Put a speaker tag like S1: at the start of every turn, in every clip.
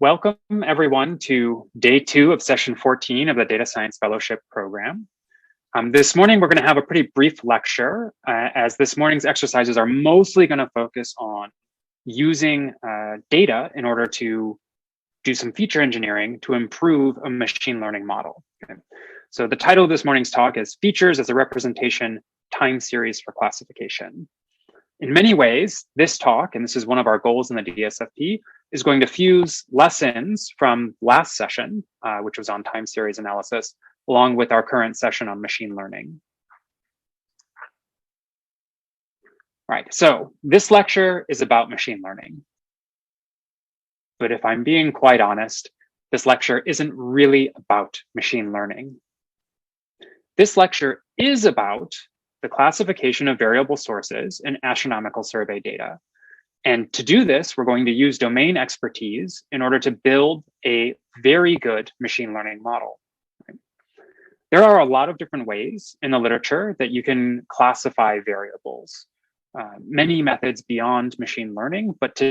S1: Welcome everyone to day 2 of session 14 of the Data Science Fellowship Program. This morning, we're going to have a pretty brief lecture as this morning's exercises are mostly going to focus on using data in order to do some feature engineering to improve a machine learning model. Okay. So the title of this morning's talk is Features as a Representation Time Series for Classification. In many ways, this talk, and this is one of our goals in the DSFP, is going to fuse lessons from last session, which was on time series analysis, along with our current session on machine learning. All right, so this lecture is about machine learning. But if I'm being quite honest, this lecture isn't really about machine learning. This lecture is about the classification of variable sources in astronomical survey data. And to do this, we're going to use domain expertise in order to build a very good machine learning model. There are a lot of different ways in the literature that you can classify variables, many methods beyond machine learning, but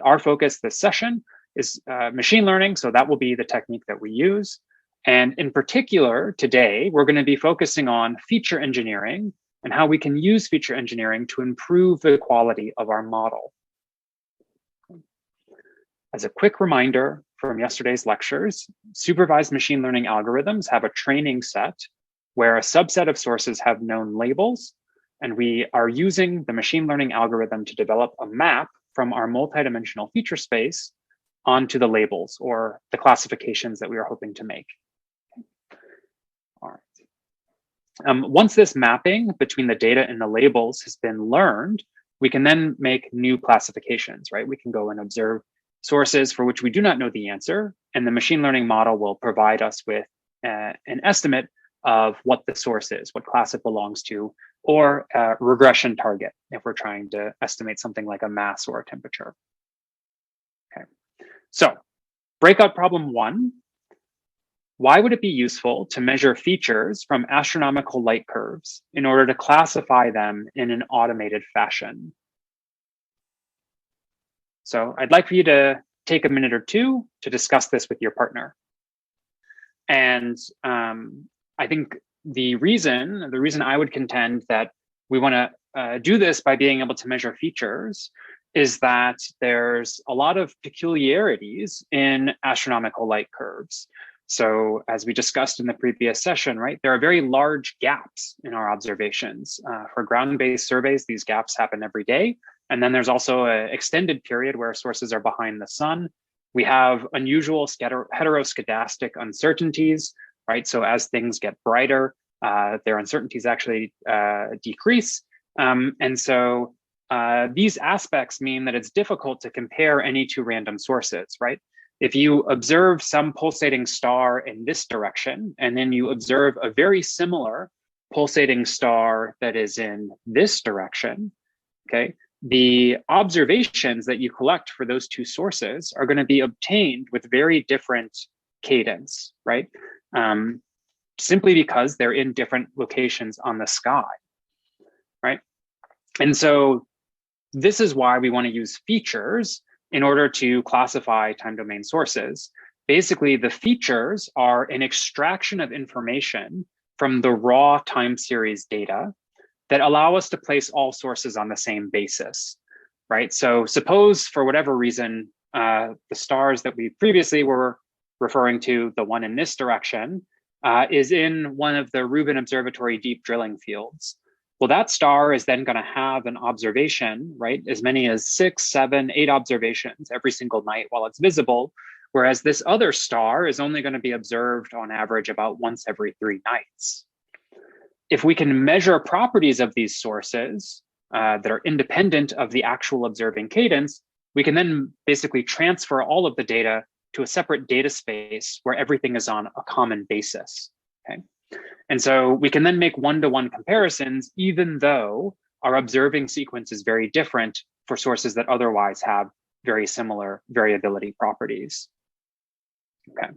S1: our focus this session is machine learning, so that will be the technique that we use. And in particular, today, we're going to be focusing on feature engineering and how we can use feature engineering to improve the quality of our model. As a quick reminder from yesterday's lectures, supervised machine learning algorithms have a training set where a subset of sources have known labels, and we are using the machine learning algorithm to develop a map from our multidimensional feature space onto the labels or the classifications that we are hoping to make. All right. Once this mapping between the data and the labels has been learned, we can then make new classifications, right? We can go and observe sources for which we do not know the answer, and the machine learning model will provide us with an estimate of what the source is, what class it belongs to, or a regression target if we're trying to estimate something like a mass or a temperature. Okay, so breakout problem 1. Why would it be useful to measure features from astronomical light curves in order to classify them in an automated fashion? So I'd like for you to take a minute or two to discuss this with your partner. And I think the reason I would contend that we want to do this by being able to measure features is that there's a lot of peculiarities in astronomical light curves. So as we discussed in the previous session, right, there are very large gaps in our observations. For ground-based surveys, these gaps happen every day. And then there's also an extended period where sources are behind the sun. We have unusual heteroscedastic uncertainties, right? So as things get brighter, their uncertainties actually decrease. And so these aspects mean that it's difficult to compare any two random sources, right? If you observe some pulsating star in this direction, and then you observe a very similar pulsating star that is in this direction, okay, the observations that you collect for those two sources are going to be obtained with very different cadence, right? Simply because they're in different locations on the sky, right? And so this is why we want to use features in order to classify time domain sources. Basically, the features are an extraction of information from the raw time series data that allow us to place all sources on the same basis, right? So suppose for whatever reason, the stars that we previously were referring to, the one in this direction, is in one of the Rubin Observatory deep drilling fields. Well, that star is then going to have an observation, right? As many as 6, 7, 8 observations every single night while it's visible, whereas this other star is only going to be observed on average about once every 3 nights. If we can measure properties of these sources that are independent of the actual observing cadence, we can then basically transfer all of the data to a separate data space where everything is on a common basis, okay? And so we can then make one-to-one comparisons, even though our observing sequence is very different for sources that otherwise have very similar variability properties. Okay.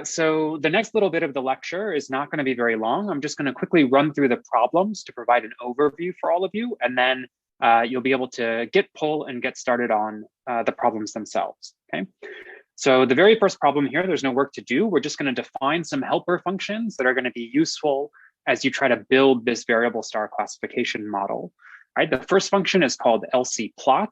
S1: So the next little bit of the lecture is not going to be very long. I'm just going to quickly run through the problems to provide an overview for all of you, and then you'll be able to pull and get started on the problems themselves. Okay. So the very first problem here, there's no work to do. We're just going to define some helper functions that are going to be useful as you try to build this variable star classification model. Right? The first function is called lcplot,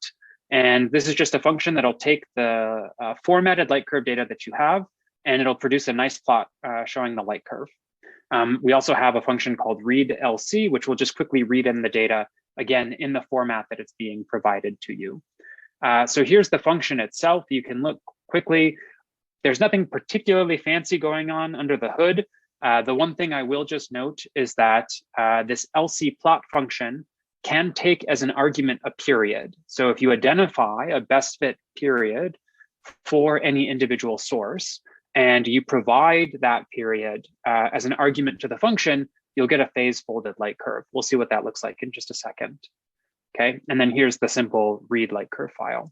S1: and this is just a function that'll take the formatted light curve data that you have, and it'll produce a nice plot showing the light curve. We also have a function called readLC, which will just quickly read in the data, again, in the format that it's being provided to you. So here's the function itself. You can look quickly. There's nothing particularly fancy going on under the hood. The one thing I will just note is that this lcplot function can take as an argument a period. So if you identify a best fit period for any individual source, and you provide that period as an argument to the function, you'll get a phase folded light curve. We'll see what that looks like in just a second. Okay, and then here's the simple read light curve file.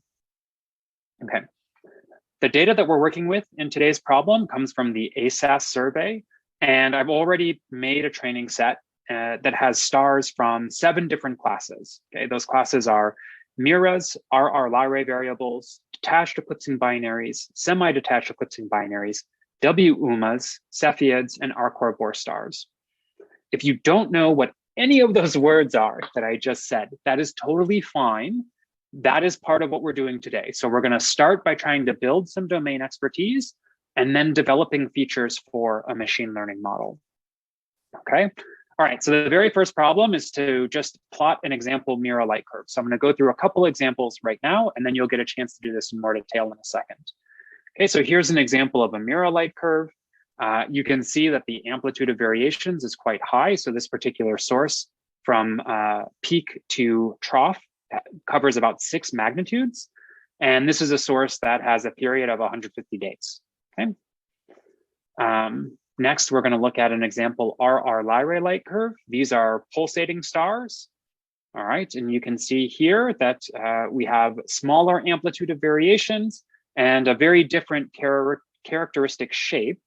S1: Okay, the data that we're working with in today's problem comes from the ASAS survey, and I've already made a training set that has stars from 7 different classes. Okay, those classes are miras, RR Lyrae variables, detached eclipsing binaries, semi-detached eclipsing binaries, W-UMAs, Cepheids, and Arcor Bohr stars. If you don't know what any of those words are that I just said, that is totally fine. That is part of what we're doing today. So we're going to start by trying to build some domain expertise and then developing features for a machine learning model. Okay. All right, so the very first problem is to just plot an example Mira light curve. So I'm going to go through a couple examples right now, and then you'll get a chance to do this in more detail in a second. Okay, so here's an example of a Mira light curve. You can see that the amplitude of variations is quite high. So this particular source from peak to trough covers about 6 magnitudes. And this is a source that has a period of 150 days. Okay. Next, we're going to look at an example RR Lyrae light curve. These are pulsating stars. All right, and you can see here that we have smaller amplitude of variations and a very different characteristic shape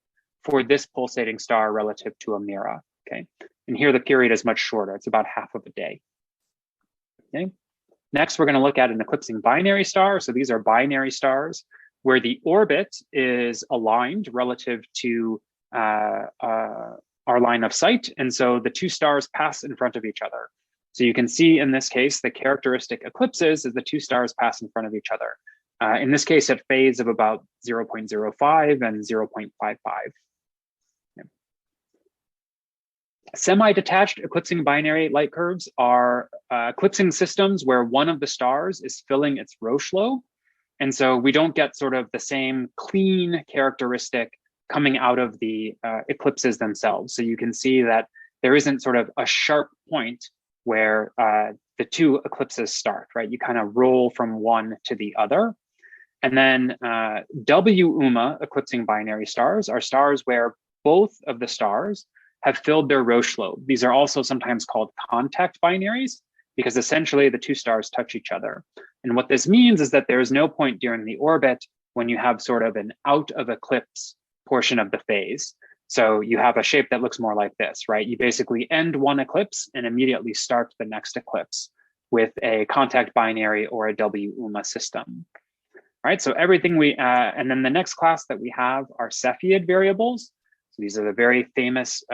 S1: for this pulsating star relative to a Mira. Okay, and here the period is much shorter. It's about half of a day. Okay. Next, we're going to look at an eclipsing binary star. So these are binary stars where the orbit is aligned relative to our line of sight. And so the 2 stars pass in front of each other. So you can see in this case, the characteristic eclipses as the 2 stars pass in front of each other. In this case, at phase of about 0.05 and 0.55. Yeah. Semi-detached eclipsing binary light curves are eclipsing systems where one of the stars is filling its Roche low. And so we don't get sort of the same clean characteristic coming out of the eclipses themselves. So you can see that there isn't sort of a sharp point where the 2 eclipses start, right? You kind of roll from one to the other. And then W-UMA eclipsing binary stars are stars where both of the stars have filled their Roche lobe. These are also sometimes called contact binaries because essentially the 2 stars touch each other. And what this means is that there is no point during the orbit when you have sort of an out of eclipse portion of the phase. So you have a shape that looks more like this, right? You basically end one eclipse and immediately start the next eclipse with a contact binary or a W-UMA system. All right, so everything and then the next class that we have are Cepheid variables. So these are the very famous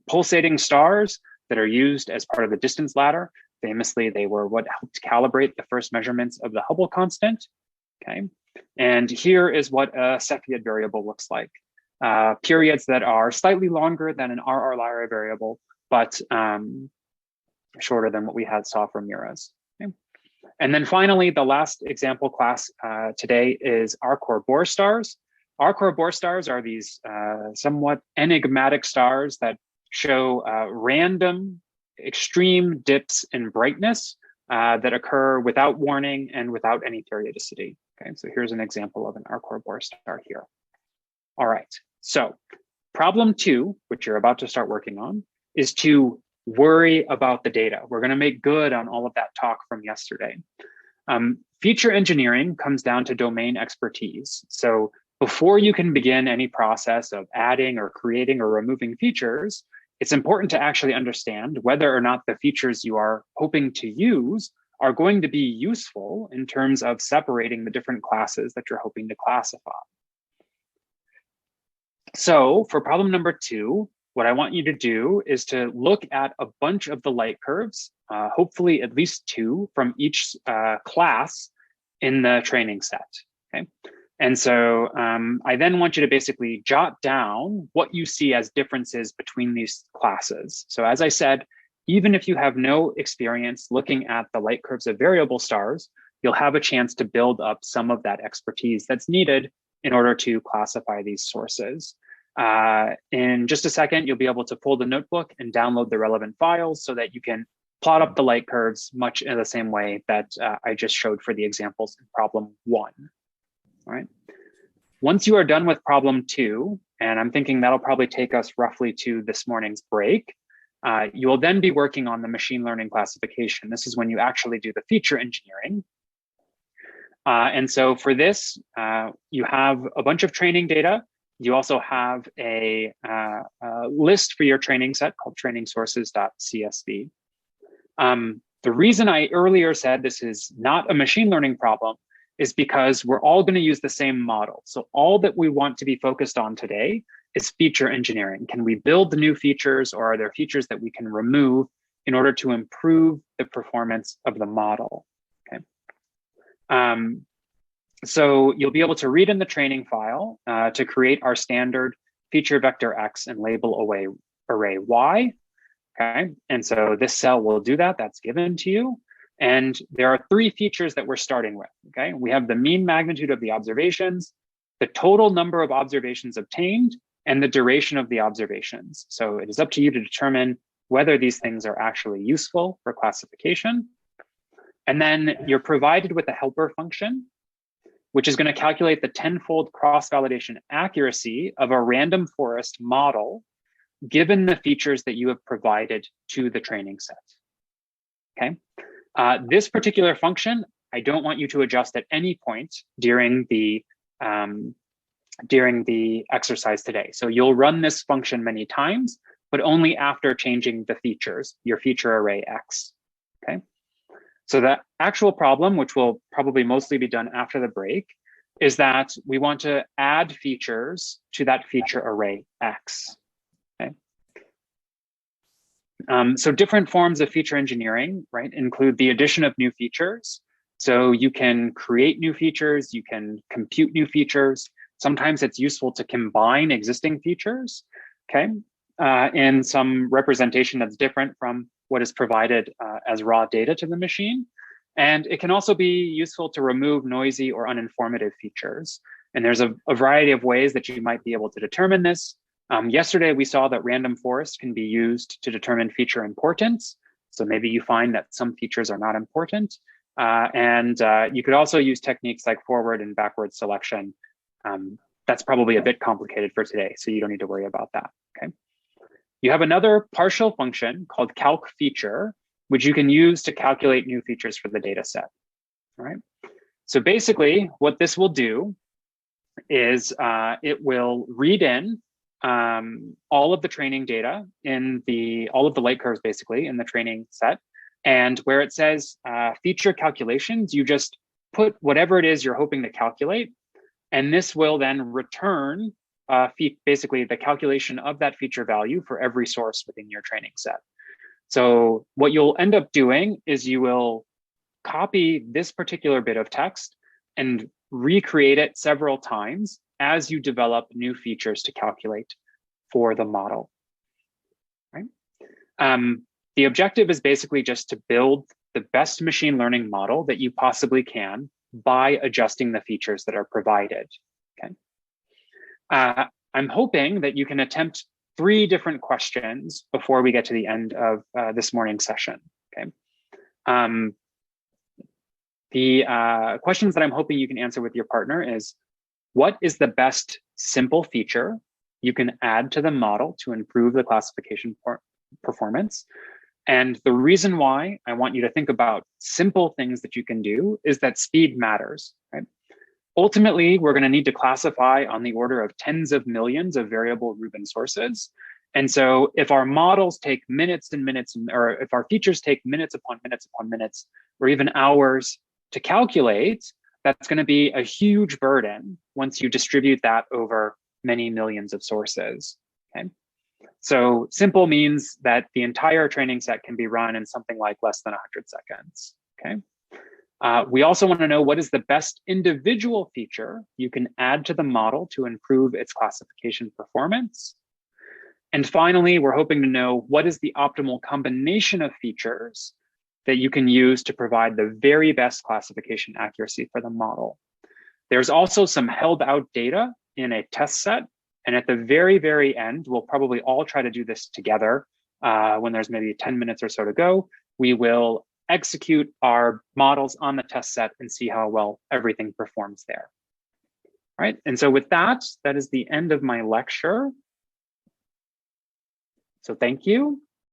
S1: pulsating stars that are used as part of the distance ladder. Famously, they were what helped calibrate the first measurements of the Hubble constant. Okay. And here is what a Cepheid variable looks like. Periods that are slightly longer than an RR Lyrae variable, but shorter than what we saw from Miras. Okay. And then finally, the last example class today is Arcor Bohr stars. Arcor Bohr stars are these somewhat enigmatic stars that show random extreme dips in brightness that occur without warning and without any periodicity. Okay, so here's an example of an Arcor Bohr star here. All right, so problem 2, which you're about to start working on, is to worry about the data. We're going to make good on all of that talk from yesterday. Feature engineering comes down to domain expertise. So before you can begin any process of adding or creating or removing features, it's important to actually understand whether or not the features you are hoping to use are going to be useful in terms of separating the different classes that you're hoping to classify. So for problem number 2, what I want you to do is to look at a bunch of the light curves, hopefully at least 2 from each class in the training set, okay? And so I then want you to basically jot down what you see as differences between these classes. So as I said, even if you have no experience looking at the light curves of variable stars, you'll have a chance to build up some of that expertise that's needed in order to classify these sources. In just a second, you'll be able to pull the notebook and download the relevant files so that you can plot up the light curves much in the same way that I just showed for the examples in problem 1. All right. Once you are done with problem 2, and I'm thinking that'll probably take us roughly to this morning's break, you will then be working on the machine learning classification. This is when you actually do the feature engineering. And so for this, you have a bunch of training data. You also have a list for your training set called trainingsources.csv. The reason I earlier said this is not a machine learning problem is because we're all going to use the same model. So all that we want to be focused on today is feature engineering. Can we build the new features, or are there features that we can remove in order to improve the performance of the model? Okay. So you'll be able to read in the training file to create our standard feature vector X and label array Y. Okay, and so this cell will do that. That's given to you. And there are 3 features that we're starting with. Okay, we have the mean magnitude of the observations, the total number of observations obtained, and the duration of the observations. So it is up to you to determine whether these things are actually useful for classification. And then you're provided with a helper function, which is going to calculate the 10-fold cross-validation accuracy of a random forest model, given the features that you have provided to the training set. Okay. This particular function, I don't want you to adjust at any point during the exercise today. So you'll run this function many times, but only after changing the features, your feature array X. Okay. So the actual problem, which will probably mostly be done after the break, is that we want to add features to that feature array X. Okay. So different forms of feature engineering, right, include the addition of new features. So you can create new features, you can compute new features. Sometimes it's useful to combine existing features, okay, in some representation that's different from what is provided as raw data to the machine. And it can also be useful to remove noisy or uninformative features. And there's a variety of ways that you might be able to determine this. Yesterday, we saw that random forest can be used to determine feature importance. So maybe you find that some features are not important. You could also use techniques like forward and backward selection. That's probably a bit complicated for today, so you don't need to worry about that, okay? You have another partial function called calc feature, which you can use to calculate new features for the data set, all right? So basically, what this will do is it will read in all of the training data in all of the light curves basically in the training set. And where it says feature calculations, you just put whatever it is you're hoping to calculate. And this will then return basically the calculation of that feature value for every source within your training set. So what you'll end up doing is you will copy this particular bit of text and recreate it several times as you develop new features to calculate for the model, right? The objective is basically just to build the best machine learning model that you possibly can by adjusting the features that are provided, okay? I'm hoping that you can attempt 3 different questions before we get to the end of this morning's session, okay? The questions that I'm hoping you can answer with your partner is, what is the best simple feature you can add to the model to improve the classification performance? And the reason why I want you to think about simple things that you can do is that speed matters, right? Ultimately, we're going to need to classify on the order of tens of millions of variable Rubin sources. And so if our models take minutes and minutes, or if our features take minutes upon minutes upon minutes, or even hours to calculate, that's going to be a huge burden once you distribute that over many millions of sources. Okay. So simple means that the entire training set can be run in something like less than 100 seconds. Okay. We also want to know what is the best individual feature you can add to the model to improve its classification performance. And finally, we're hoping to know what is the optimal combination of features that you can use to provide the very best classification accuracy for the model. There's also some held out data in a test set. And at the very, very end, we'll probably all try to do this together when there's maybe 10 minutes or so to go. We will execute our models on the test set and see how well everything performs there. All right, and so with that, that is the end of my lecture. So thank you.